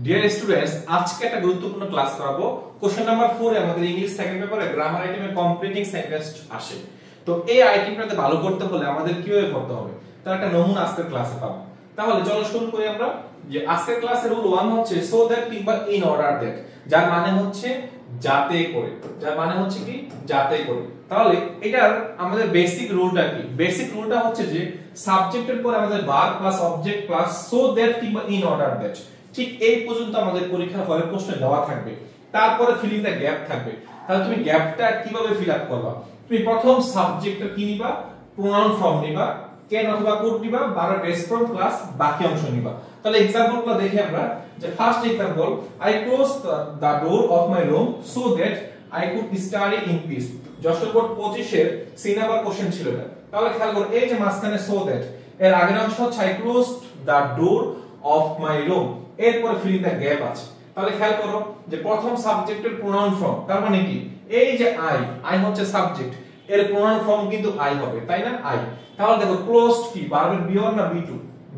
Dear students, আজকে একটা গুরুত্বপূর্ণ ক্লাস করাবো। কোশ্চেন নাম্বার 4 এ আমাদের ইংলিশ সেকেন্ড পেপারে গ্রামার আইটেমে কমপ্লিটিং সেন্টেন্স আসে। তো এই আইটেমটাতে ভালো করতে হলে আমাদের কিভাবে করতে হবে তার একটা নমুনা আজকের ক্লাসে পাবো। তাহলে চলো শুরু করি আমরা। যে আজকের ক্লাসের রুল 1 হচ্ছে সো দ্যাট কিংবা ইন অর্ডার দ্যাট, যার মানে হচ্ছে যাতে করে, যার মানে হচ্ছে কি যাতে করে। তাহলে এটার আমাদের বেসিক রুলটা কি? বেসিক রুলটা হচ্ছে যে সাবজেক্টের পরে আমাদের verb plus object plus so that কিংবা ইন অর্ডার দ্যাট, ঠিক এই পর্যন্ত আমাদের পরীক্ষার হলে প্রশ্ন দেওয়া থাকবে। তারপরে ফিলিং দ্য গ্যাপ থাকবে। তাহলে তুমি গ্যাপটা কিভাবে ফিল আপ করবা? তুমি প্রথম সাবজেক্টটা কি নিবা? প্রোনাউন ফর্ম নিবা, ক্যান অথবা কুড নিবা, বারবার বেস ফর্ম প্লাস বাকি অংশ নিবা। তাহলে এক্সাম্পলগুলো দেখি আমরা। যে first example, I close the door of my room so that I could study in peace. Jessore board 25 এর সি নাম্বার কোশ্চেন ছিল এটা। তাহলে খেয়াল করো, এই যে মাঝখানে সো দ্যাট, এর আগের অংশ হচ্ছে I closed the door of my room, এরপর ফিলিং দ্য গ্যাপ আছে। তাহলে খেয়াল করো যে প্রথম সাবজেক্টের প্রোনাউন ফর্ম, তার মানে কি এই যে আই হচ্ছে সাবজেক্ট, এর প্রোনাউন ফর্ম কিন্তু আই হবে, তাই না? আই। তাহলে দেখো ক্লোজড কি ভার্বের বি1 না বি2?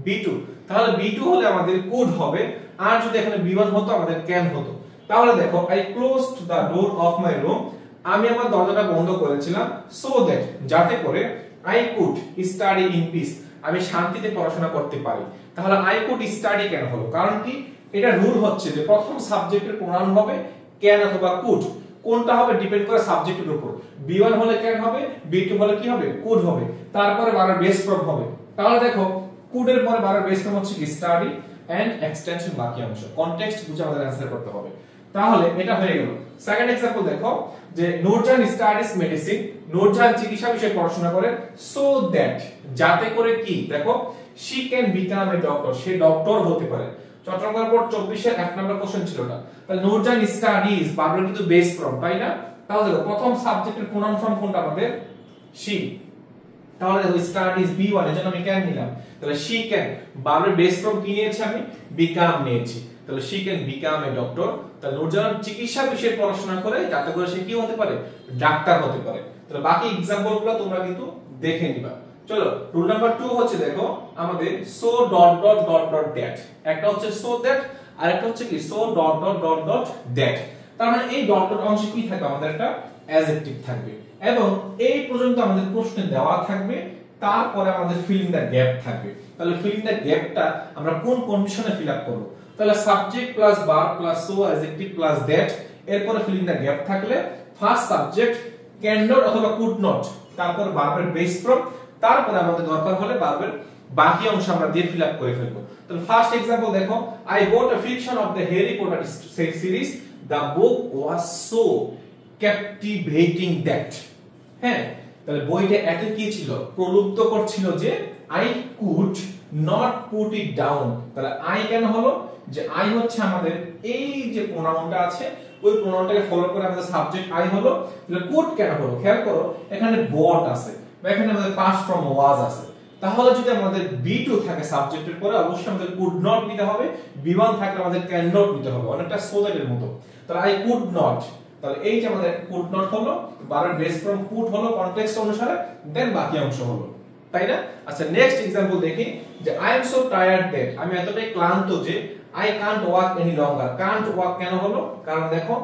বি2। তাহলে বি2 হলে আমাদের কুড হবে, আর যদি এখানে বি1 হতো আমাদের ক্যান হতো। তাহলে দেখো I closed the door of my room, আমি আমার দরজাটা বন্ধ করেছিলাম সো দ্যাট যাতে করে I could study in peace, আমি শান্তিতে পড়াশোনা করতে পারি। তাহলে আই কুড স্টাডি কেন হলো? কারণ কি এটা রুল হচ্ছে যে প্রথম সাবজেক্টের প্রোনাউন হবে ক্যান অথবা কুড। কোনটা হবে ডিপেন্ড করে সাবজেক্টের উপর। বি1 হলে ক্যান হবে, বি2 হলে কি হবে? কুড হবে। তারপরে বারবার বেস ফর্ম হবে। তাহলে দেখো কুডের পরে বারবার বেস ফর্ম হচ্ছে কি স্টাডি এন্ড এক্সটেনশন বাকি অংশ। কনটেক্সট বুঝে আমাদের অ্যানসার করতে হবে। তাহলে এটা হয়ে গেল। সেকেন্ড एग्जांपल দেখো যে নূরজান স্টাডিজ মেডিসিন, নূরজান চিকিৎসা বিষয়ে পড়াশোনা করে সো দ্যাট যাতে করে কি, দেখো she can become a doctor, say doctor হতে পারে। চট্টগ্রাম বোর্ড 24 এর 1 নাম্বার কোশ্চেন ছিল না। তাহলে নূরজান স্টাডিজ বারবার কিন্তু বেস ফর্ম, তাই না? তাহলে দেখো প্রথম সাবজেক্টের প্রোনাউন ফর্ম কোনটা আমাদের? শি। তাহলে দেখো স্টাডিজ বি1, এজন্য আমি ক্যান নিলাম। তাহলে শি ক্যান বারবার বেস ফর্ম কি নিয়েছি আমি? বিকাম নিয়েছি। তাহলে she can become a doctor. তাহলে নূরজান চিকিৎসা বিষয়ে পড়াশোনা করে যাতে করে সে কি হতে পারে? ডাক্তার হতে পারে। তাহলে বাকি एग्जांपलগুলো তোমরা কিন্তু দেখে নিবা। চলো রুল নাম্বার 2 হচ্ছে দেখো আমাদের so dot dot dot dot that. একটা হচ্ছে সো দ্যাট আর একটা হচ্ছে কি so dot dot dot dot that. তার মানে এই ডট ডট অংশে কি থাকবে? আমাদের একটা অ্যাডজেক্টিভ থাকবে এবং এই পর্যন্ত আমাদের প্রশ্নে দেওয়া থাকবে। তারপরে আমাদের ফিলিং দ্য গ্যাপ থাকবে। তাহলে ফিলিং দ্য গ্যাপটা আমরা কোন কন্ডিশনে ফিল আপ করব? তাহলে subject plus verb plus so adjective plus that, এরপরে ফিলিং দ্য গ্যাপ থাকলে ফার্স্ট সাবজেক্ট ক্যান নট অথবা কুড নট, তারপর ভার্বের বেস ফর্ম, তারপরে আমাদের দরকার হলে ভার্বের বাকি অংশ আমরা দিয়ে ফিল আপ করে ফেলবো। তাহলে ফার্স্ট एग्जांपल দেখো, I bought a fiction of the Harry Potter series, the book was so captivating that. হ্যাঁ, তাহলে বইটা এত কি ছিল? প্রলুব্ধকর ছিল যে I could not put it down. তাহলে আই কেন হলো? যে আই হচ্ছে আমাদের এই যে প্রোনাউনটা আছে, ওই প্রোনাউনটাকে ফলো করে আমাদের সাবজেক্ট আই হলো। তাহলে কুড কেন হলো? খেয়াল করো এখানে বট আছে বা এখানে আমাদের পাস্ট ফর্ম ওয়াজ আছে। তাহলে যদি আমাদের বি2 থাকে সাবজেক্টের পরে, অবশ্যই আমাদের কুড নট নিতে হবে। বি1 থাকলে আমাদের ক্যান নট নিতে হবে, অনেকটা সো দ্যাট এর মতো। তাহলে আই কুড নট, তাহলে এই যে আমাদের কুড নট হলো, বারবার বেস ফর্ম কুড হলো কনটেক্সট অনুসারে, দেন বাকি অংশ হলো, তাই না? আচ্ছা নেক্সট एग्जांपल দেখি যে I am so tired that, আমি এতটাই ক্লান্ত যে I can't walk any longer. Can't walk কেন হলো? কারণ দেখো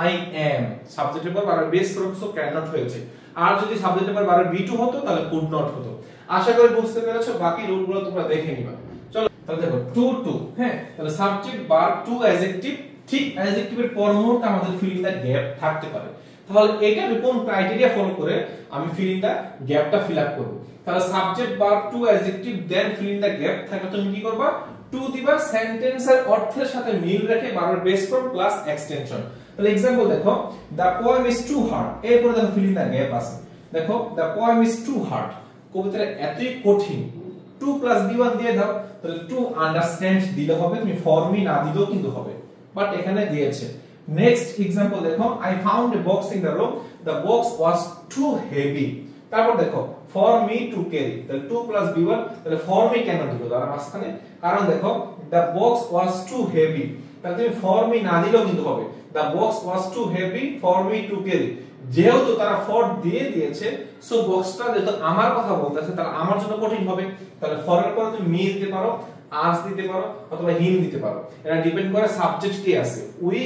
আই এম সাবজেক্টের পর বারবার base form so can not হয়েছে। আর যদি সাবজেক্টের পর বারবার বি2 হতো তাহলে কুড নট হতো। আশা করি বুঝতে পেরেছো। বাকি রুলগুলো তোমরা দেখে নিবা। চলো তাহলে দেখো টু টু, হ্যাঁ, তাহলে সাবজেক্ট ভার্ব টু অ্যাডজেক্টিভ, ঠিক অ্যাডজেক্টিভের পর মুহূর্তে আমাদের ফিলিং দ্য গ্যাপ থাকতে পারে। তাহলে এটা কোন ক্রাইটেরিয়া ফলো করে আমি ফিলিং দ্য গ্যাপটা ফিল আপ করব? তাহলে subject verb to adjective then filling the gap থাকলে তুমি কি করবা? টু দিবা, সেন্টেন্সের অর্থের সাথে মিল রেখে বারবার বেস ফর্ম প্লাস এক্সটেনশন। তাহলে एग्जांपल দেখো, the poem is too hard, এরপর দেখো ফিলিং দ্য গ্যাপ আছে। দেখো the poem is too hard, কবিতাটা এতই কঠিন, 2 প্লাস b1 দিয়ে দাও। তাহলে টু আন্ডারস্ট্যান্ড দিলে হবে, তুমি ফর মি না দিলেও কিন্তু হবে, বাট এখানে দিয়েছে। নেক্সট एग्जांपल দেখো, I found a box in the room, the box was too heavy. তারপর দেখো ফর মি টু ক্যারি, তাহলে 2 প্লাস b1, তাহলে ফর মি কেন দিল তার মাঝখানে? কারণ দেখো the box was too heavy, তাহলে তুমি ফর মি না দিলেও কিন্তু হবে। The box was too heavy for me to carry, যেহেতু তারা ফর দিয়ে দিয়েছে, সো বক্সটা যেহেতু আমার কথা বলতেছে তাহলে আমার জন্য কঠিন হবে। তাহলে ফর এর পরে তুমি মি দিতে পারো, আস দিতে পারো অথবা হিম দিতে পারো, এটা ডিপেন্ড করে সাবজেক্ট কি আছে, উই,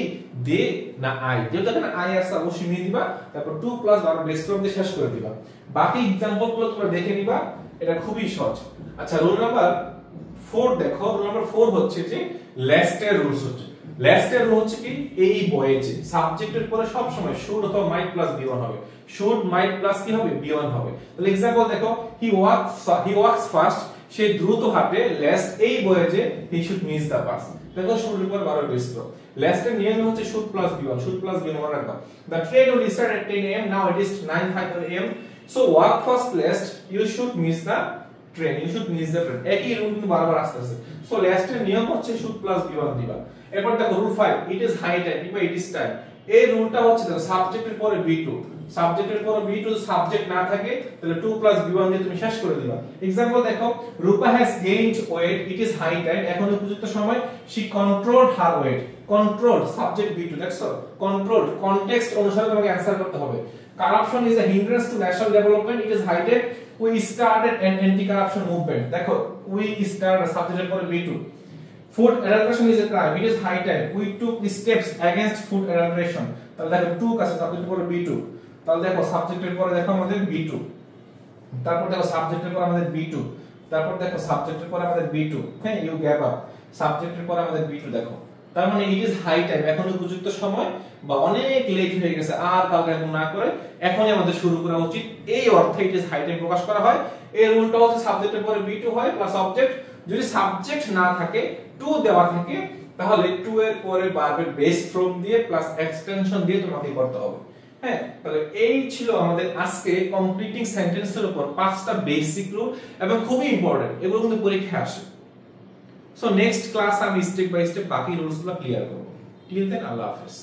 দে না আই। যেহেতু এখানে আই আছে অবশ্যই মি দিবা, তারপর to plus verb base form দিয়ে শেষ করে দিবা। বাকি एग्जांपल গুলো তোমরা দেখে নিবা, এটা খুবই সহজ। আচ্ছা রুল নাম্বার 4 দেখো, রুল নাম্বার 4 হচ্ছে যে লাস্ট এর রুলস হচ্ছে, লাস্ট এর রুল হচ্ছে কি এই বয়েছে সাবজেক্টের পরে সব সময় শুড অথবা মাইট প্লাস বি1 হবে, শুড মাইট প্লাস কি হবে বি1 হবে। তাহলে एग्जांपल দেখো হি ওয়াকস ফাস্ট, সে দ্রুত হাঁটে, লাস্ট এই বয়েছে হি শুড মিস দা বাস। দেখো শুড এর পর ভার্ব বেস ফর্ম, লাস্ট এর নিয়ম হচ্ছে should plus B one, should plus B one মনে রাখবা। The train will start at 10 am, now it is 9:05 am, so walk fast lest you should miss the train, you should miss the train। একই rule কিন্তু বারবার আসতেছে। So last এর নিয়ম হচ্ছে should plus B one দিবা। এরপর দেখো rule 5, it is high time কিংবা it is time, এই রুলটা হচ্ছে দেখো সাবজেক্টের পরে বি2, সাবজেক্টের পরে বি2 সাবজেক্ট না থাকে তাহলে 2 প্লাস বি1 দিয়ে তুমি শেষ করে দিবা। एग्जांपल দেখো Rupa has gained weight, it is high time, এখন উপযুক্ত সময়, she controlled her weight, control subject বি2, দেখছো কন্ট্রোল কনটেক্সট অনুসারে তোমাকে অ্যানসার করতে হবে। Corruption is a hindrance to national development, it is high time we started an anti corruption movement, দেখো উই স্টার্ট সাবজেক্টের পরে বি2। Food adulteration is a crime, it is high time we took steps against food adulteration, তাহলে দেখো two কাছে সাবজেক্টের পরে B2, তাহলে দেখো সাবজেক্টের পরে দেখো আমাদের বি2, তারপর দেখো সাবজেক্টের পরে আমাদের বি2, তারপর দেখো সাবজেক্টের পরে আমাদের বি2, হ্যাঁ ইউ গেভ আপ, সাবজেক্টের পরে আমাদের বি2 দেখো। তার মানে ইট ইজ হাই টাইম, এখন উপযুক্ত সময় বা অনেক লেট হয়ে গেছে, আর কাউকে এখন না করে এখনই আমাদের শুরু করা উচিত, এই অর্থে ইট ইজ হাই টাইম প্রকাশ করা হয়। এই রুলটা হচ্ছে সাবজেক্টের পরে বি2 হয় প্লাস অবজেক্ট, যদি সাবজেক্ট না থাকে টু দেওয়া থাকে তাহলে টু এর পরে ভার্বের বেস ফর্ম দিয়ে প্লাস এক্সটেনশন দিয়ে তোমাকে করতে হবে। হ্যাঁ, তাহলে এই ছিল আমাদের আজকে কমপ্লিটিং সেন্টেন্সের উপর 5টা বেসিক রুল এবং খুবই ইম্পর্টেন্ট, এগুলো কিন্তু পরীক্ষায় আসে। সো নেক্সট ক্লাস আমি স্টেপ বাই স্টেপ বাকি রুলসগুলো ক্লিয়ার করব। টিল দেন আল্লাহ হাফেজ।